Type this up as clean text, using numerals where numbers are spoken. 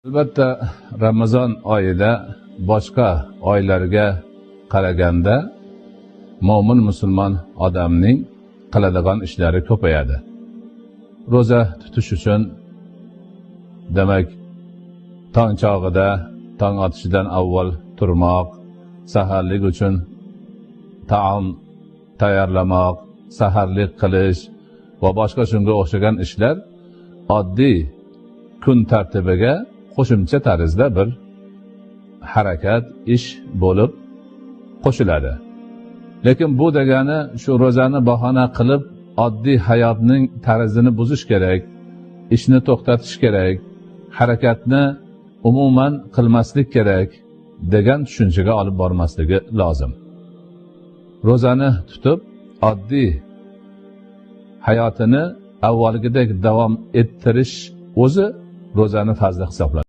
Albatta Ramazon oyida boshqa oylarga qaraganda mo'min musulmon odamning qiladigan ishlari ko'payadi. Roza tutish uchun demak tong chog'ida, tong otishidan avval turmoq, saharlik uchun taom tayyorlamoq, saharlik qilish va boshqa shunga o'xshagan ishlar oddiy kun tartibiga qo'shimcha tarzda bir harakat, ish bo'lib qo'shiladi. Lekin bu degani shu ro'zani bahona qilib oddiy hayotning tarzini buzish kerak, ishni to'xtatish kerak, harakatni umuman qilmaslik kerak degan tushunchaga olib bormasligi lozim. Ro'zani tutib oddiy hayotini avvalgidek davom ettirish o'zi ro'zani fazli hisoblanadi.